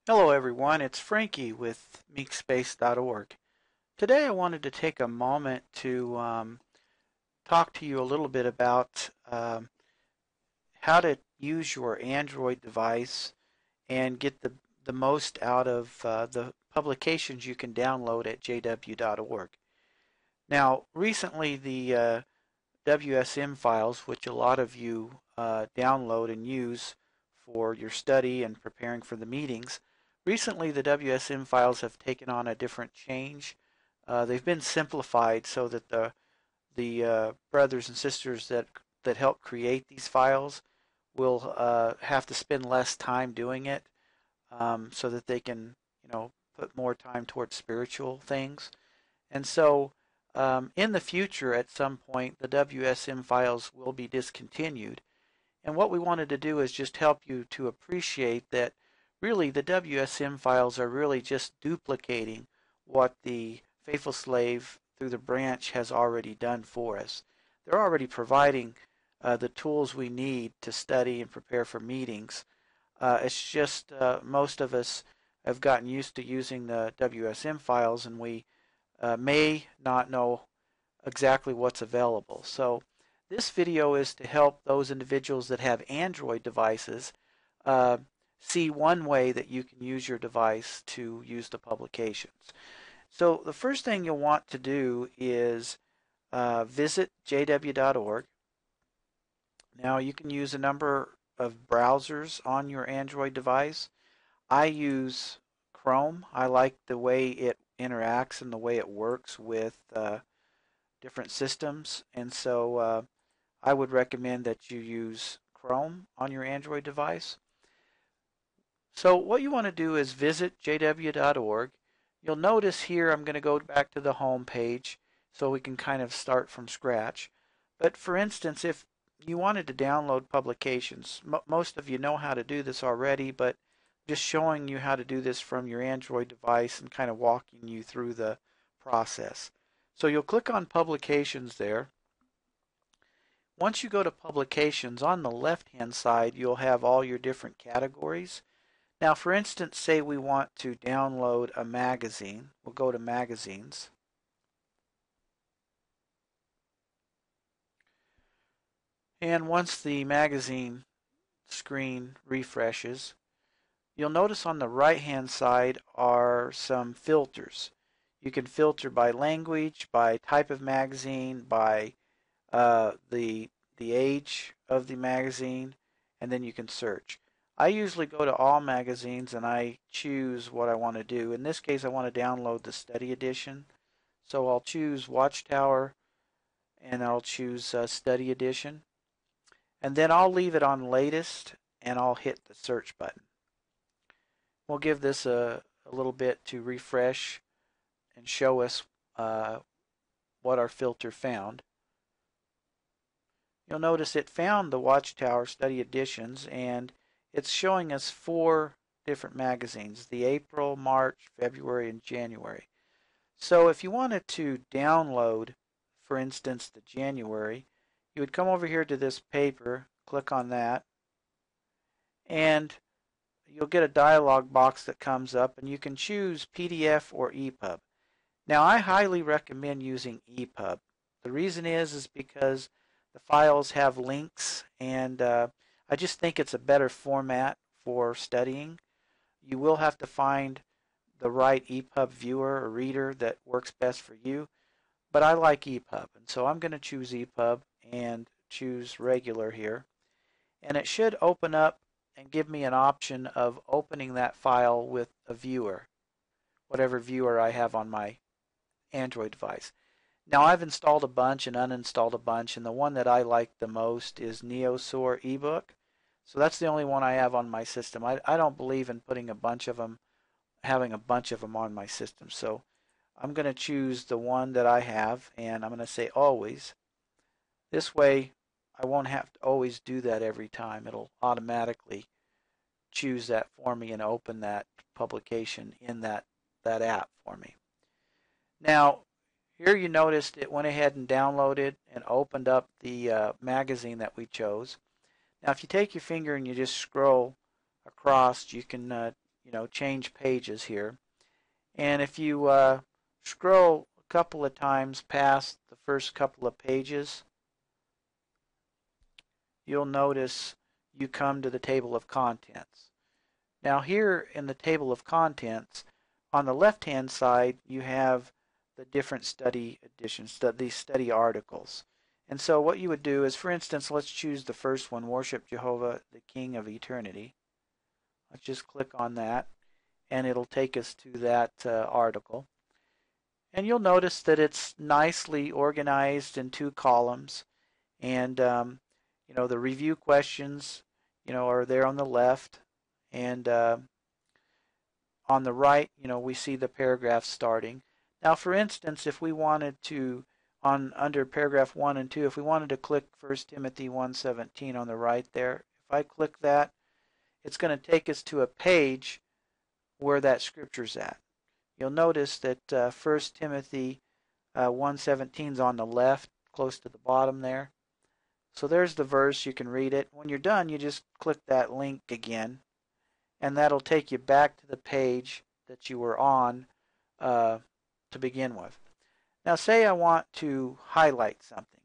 Hello everyone, it's Frankie with meekspace.org. Today I wanted to take a moment to talk to you a little bit about how to use your Android device and get the most out of the publications you can download at jw.org. Now, recently the WSM files, which a lot of you download and use for your study and preparing for the meetings. Recently, the WSM files have taken on a different change. They've been simplified so that the brothers and sisters that help create these files will have to spend less time doing it, so that they can, put more time towards spiritual things. And so, in the future, at some point, the WSM files will be discontinued. And what we wanted to do is just help you to appreciate that really the WSM files are really just duplicating what the Faithful Slave through the branch has already done for us. They're already providing the tools we need to study and prepare for meetings. It's just most of us have gotten used to using the WSM files, and we may not know exactly what's available. So this video is to help those individuals that have Android devices uh, see one way that you can use your device to use the publications. So the first thing you'll want to do is visit jw.org. Now you can use a number of browsers on your Android device. I use Chrome. I like the way it interacts and the way it works with different systems, and so I would recommend that you use Chrome on your Android device. So what you want to do is visit jw.org. You'll notice here I'm going to go back to the home page so we can kind of start from scratch. But for instance, if you wanted to download publications, most of you know how to do this already, but just showing you how to do this from your Android device and kind of walking you through the process. So you'll click on publications there. Once you go to publications, on the left-hand side, you'll have all your different categories. Now, for instance, say we want to download a magazine. We'll go to magazines. And once the magazine screen refreshes, you'll notice on the right-hand side are some filters. You can filter by language, by type of magazine, by the age of the magazine, and then you can search. I usually go to all magazines and I choose what I want to do. In this case, I want to download the study edition. So I'll choose Watchtower and I'll choose study edition. And then I'll leave it on latest and I'll hit the search button. We'll give this a little bit to refresh and show us what our filter found. You'll notice it found the Watchtower study editions, and it's showing us 4 different magazines: the April, March, February, and January. So if you wanted to download, for instance, the January, you would come over here to this paper, click on that, and you'll get a dialog box that comes up, and you can choose PDF or EPUB. Now, I highly recommend using EPUB. The reason is because the files have links, and I just think it's a better format for studying. You will have to find the right EPUB viewer or reader that works best for you, but I like EPUB, and so I'm going to choose EPUB and choose regular here. And it should open up and give me an option of opening that file with a viewer, whatever viewer I have on my Android device. Now I've installed a bunch and uninstalled a bunch, and the one that I like the most is Neosaur ebook. So that's the only one I have on my system. I don't believe in putting a bunch of them, having a bunch of them on my system. So I'm going to choose the one that I have, and I'm going to say always. This way I won't have to always do that every time. It'll automatically choose that for me and open that publication in that app for me. Now, here you noticed it went ahead and downloaded and opened up the magazine that we chose. Now, if you take your finger and you just scroll across, you can change pages here. And if you scroll a couple of times past the first couple of pages, you'll notice you come to the table of contents. Now here in the table of contents, on the left-hand side, you have the different study editions, these study articles. And so what you would do is, for instance, let's choose the first one, Worship Jehovah, the King of Eternity. Let's just click on that, and it'll take us to that article. And you'll notice that it's nicely organized in 2 columns. And, the review questions, are there on the left. And on the right, we see the paragraph starting. Now, for instance, if we wanted to, under paragraph 1 and 2, if we wanted to click 1 Timothy 1:17 on the right there, if I click that, it's going to take us to a page where that scripture's at. You'll notice that 1 Timothy 1:17 is on the left, close to the bottom there. So there's the verse. You can read it. When you're done, you just click that link again, and that'll take you back to the page that you were on to begin with. Now, say I want to highlight something.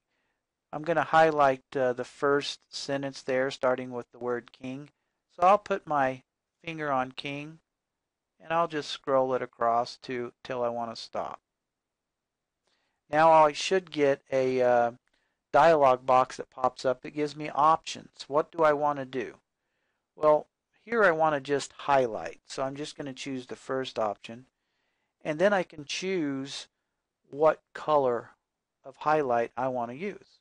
I'm going to highlight the first sentence there, starting with the word king. So I'll put my finger on king, and I'll just scroll it across till I want to stop. Now I should get a dialog box that pops up that gives me options. What do I want to do? Well, here I want to just highlight. So I'm just going to choose the first option. And then I can choose what color of highlight I want to use.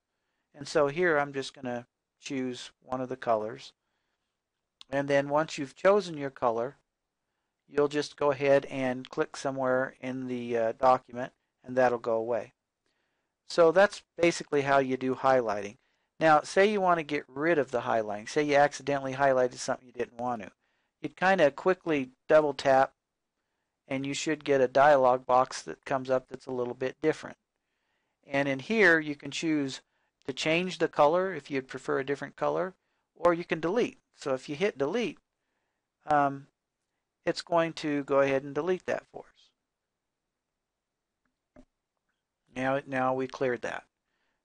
And so here I'm just going to choose one of the colors. And then once you've chosen your color, you'll just go ahead and click somewhere in the document, and that'll go away. So that's basically how you do highlighting. Now, say you want to get rid of the highlighting. Say you accidentally highlighted something you didn't want to. You'd kind of quickly double tap, and you should get a dialog box that comes up that's a little bit different. And in here, you can choose to change the color if you'd prefer a different color, or you can delete. So if you hit delete, it's going to go ahead and delete that for us. Now we cleared that.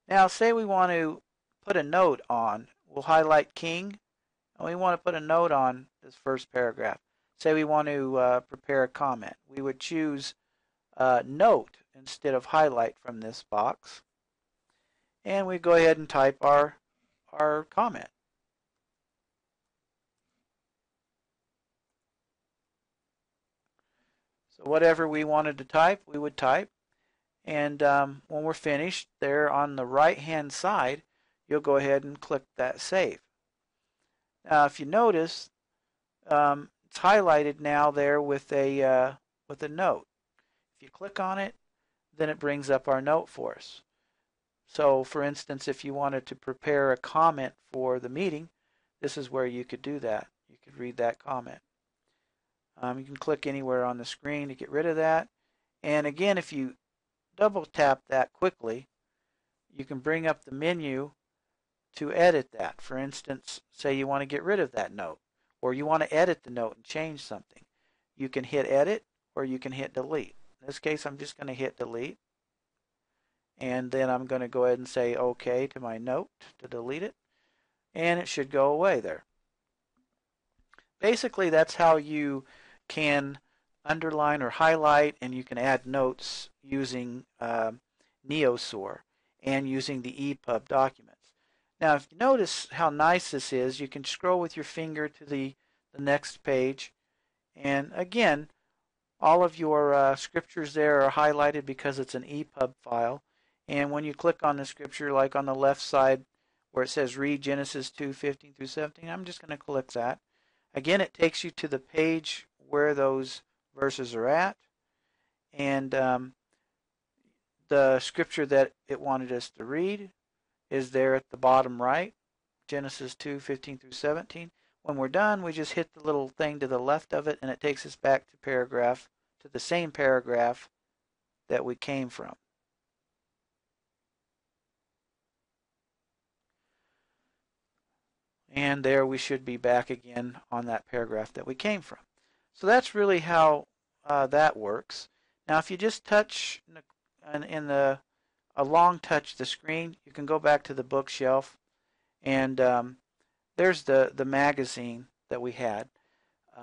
Now say we want to put a note on. We'll highlight king, and we want to put a note on this first paragraph. Say we want to prepare a comment. We would choose note instead of highlight from this box. And we go ahead and type our comment. So whatever we wanted to type, we would type. And when we're finished, there on the right-hand side, you'll go ahead and click that save. Now, if you notice, it's highlighted now there with a note. If you click on it, then it brings up our note for us. So, for instance, if you wanted to prepare a comment for the meeting, this is where you could do that. You could read that comment. You can click anywhere on the screen to get rid of that. And again, if you double tap that quickly, you can bring up the menu to edit that. For instance, say you want to get rid of that note, or you want to edit the note and change something. You can hit edit, or you can hit delete. In this case, I'm just going to hit delete. And then I'm going to go ahead and say OK to my note to delete it. And it should go away there. Basically, that's how you can underline or highlight, and you can add notes using Neosor and using the EPUB documents. Now, if you notice how nice this is, you can scroll with your finger to the next page. And again, all of your scriptures there are highlighted because it's an EPUB file. And when you click on the scripture, like on the left side where it says read Genesis 2:15 through 17, I'm just going to click that. Again, it takes you to the page where those verses are at. And the scripture that it wanted us to read is there at the bottom right, Genesis 2:15 through 17. When we're done, we just hit the little thing to the left of it, and it takes us back to the same paragraph that we came from. And there we should be back again on that paragraph that we came from. So that's really how that works. Now, if you just touch a long touch the screen, you can go back to the bookshelf, and there's the magazine that we had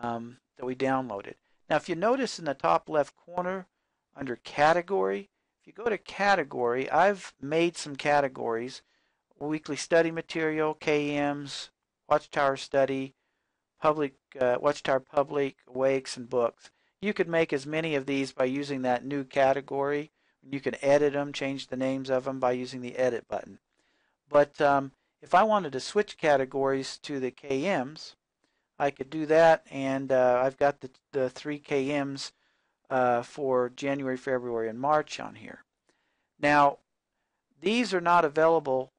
that we downloaded. Now, if you notice in the top left corner under category, if you go to category, I've made some categories: weekly study material, KMs, Watchtower study, public Watchtower public, awakes, and books. You could make as many of these by using that new category. You can edit them, change the names of them by using the edit button. But if I wanted to switch categories to the KMs, I could do that, and I've got the 3 KMs for January, February, and March on here. Now, these are not available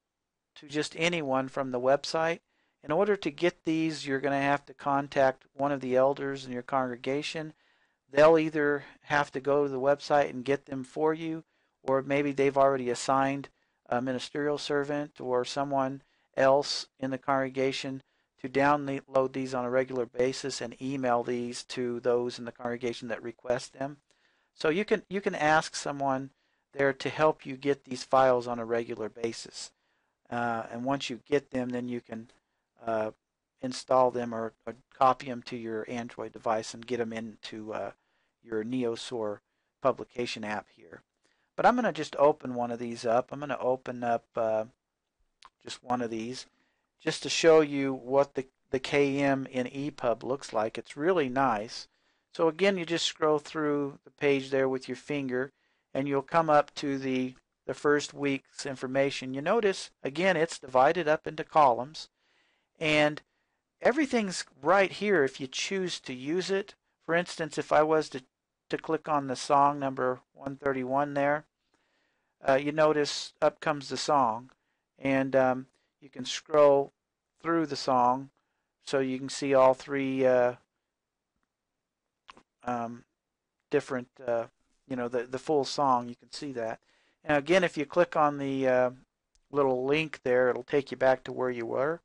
to just anyone from the website. In order to get these, you're going to have to contact one of the elders in your congregation. They'll either have to go to the website and get them for you, or maybe they've already assigned a ministerial servant or someone else in the congregation to download these on a regular basis and email these to those in the congregation that request them. So you can ask someone there to help you get these files on a regular basis. And once you get them, then you can install them or copy them to your Android device and get them into your Neosor publication app here. But I'm going to just open one of these up. I'm going to open up just one of these just to show you what the KM in EPUB looks like. It's really nice. So again, you just scroll through the page there with your finger, and you'll come up to the first week's information. You notice, again, it's divided up into columns, and everything's right here if you choose to use it. For instance, if I was to click on the song number 131 there, you notice up comes the song, and you can scroll through the song so you can see all three different, the full song. You can see that. And again, if you click on the little link there, it'll take you back to where you were,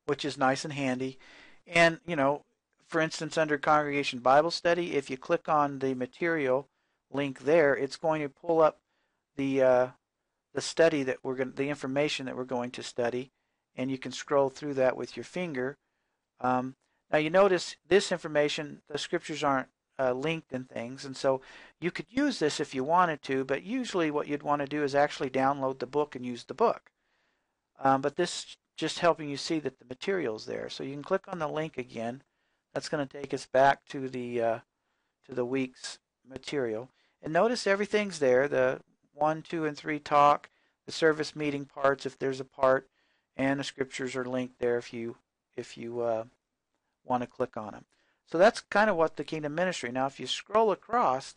which is nice and handy. And, for instance, under Congregation Bible Study, if you click on the material link there, it's going to pull up the study that the information that we're going to study, and you can scroll through that with your finger. Now you notice this information, the scriptures aren't linked and things, and so you could use this if you wanted to, but usually what you'd want to do is actually download the book and use the book. But this just helping you see that the material's there. So you can click on the link again. That's going to take us back to the week's material. And notice everything's there. The 1, 2, and 3 talk, the service meeting parts if there's a part, and the scriptures are linked there if you want to click on them. So that's kind of what the Kingdom Ministry. Now if you scroll across,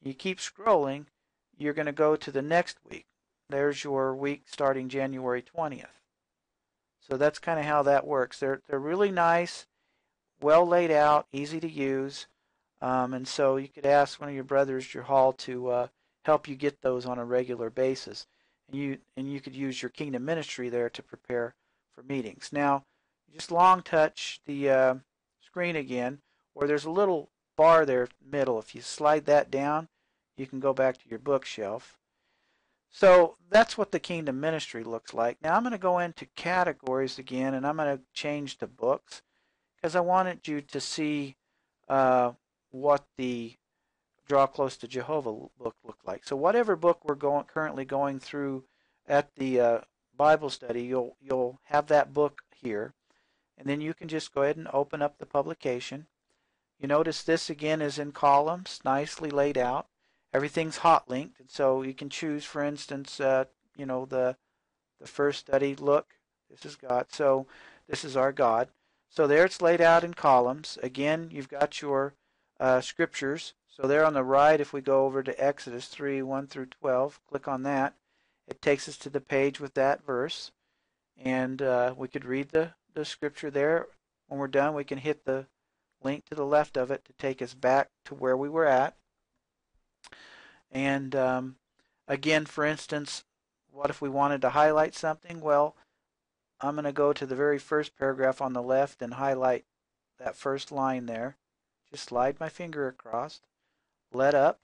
you keep scrolling, you're going to go to the next week. There's your week starting January 20th. So that's kind of how that works. They're really nice, well laid out, easy to use, and so you could ask one of your brothers, your hall, to help you get those on a regular basis. And you could use your Kingdom Ministry there to prepare for meetings. Now, just long touch the screen again, or there's a little bar there in the middle. If you slide that down, you can go back to your bookshelf. So that's what the Kingdom Ministry looks like. Now I'm going to go into categories again, and I'm going to change to books because I wanted you to see what the Draw Close to Jehovah book looked like. So whatever book we're currently going through at the Bible study, you'll have that book here, and then you can just go ahead and open up the publication. You notice this again is in columns, nicely laid out. Everything's hot linked, and so you can choose, for instance, the first study. Look, this is God. So this is our God. So there it's laid out in columns. Again, you've got your scriptures. So there on the right, if we go over to Exodus 3, 1 through 12, click on that. It takes us to the page with that verse, and we could read the scripture there. When we're done, we can hit the link to the left of it to take us back to where we were at. And again, for instance, what if we wanted to highlight something? Well, I'm going to go to the very first paragraph on the left and highlight that first line there, just slide my finger across, let up,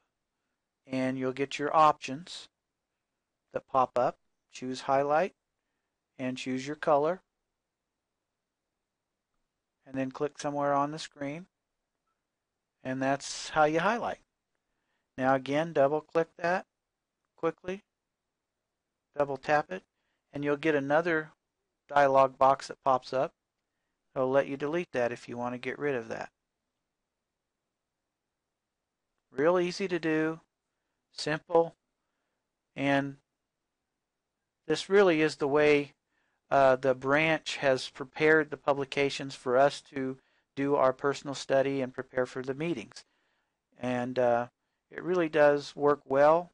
and you'll get your options that pop up. Choose highlight and choose your color, and then click somewhere on the screen, and that's how you highlight. Now again, double click that quickly, double tap it, and you'll get another dialog box that pops up. It'll let you delete that if you want to get rid of that. Real easy to do, simple, and this really is the way the branch has prepared the publications for us to do our personal study and prepare for the meetings. And it really does work well.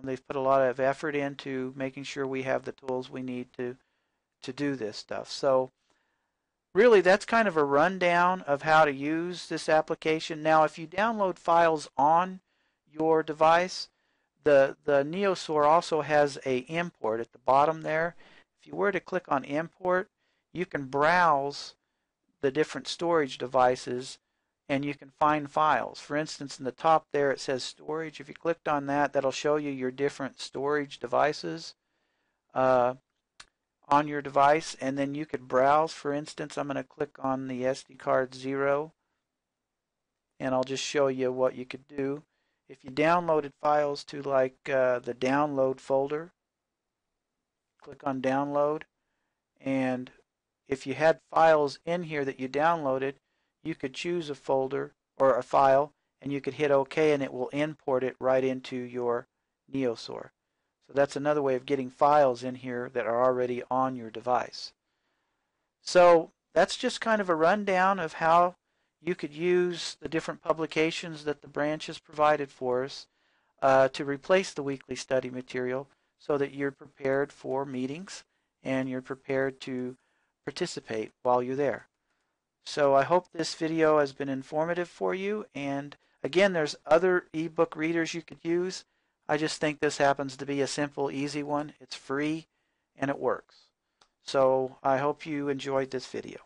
They've put a lot of effort into making sure we have the tools we need to do this stuff. So really, that's kind of a rundown of how to use this application. Now, if you download files on your device, the Neosaur also has a import at the bottom there. If you were to click on import, you can browse the different storage devices and you can find files. For instance, in the top there it says storage. If you clicked on that, that'll show you your different storage devices on your device, and then you could browse. For instance, I'm going to click on the SD card 0, and I'll just show you what you could do. If you downloaded files to like the download folder, click on download, and if you had files in here that you downloaded, you could choose a folder or a file, and you could hit OK, and it will import it right into your Neosaur. So that's another way of getting files in here that are already on your device. So that's just kind of a rundown of how you could use the different publications that the branch has provided for us to replace the weekly study material so that you're prepared for meetings and you're prepared to participate while you're there. So I hope this video has been informative for you, and again, there's other ebook readers you could use. I just think this happens to be a simple, easy one. It's free and it works. So I hope you enjoyed this video.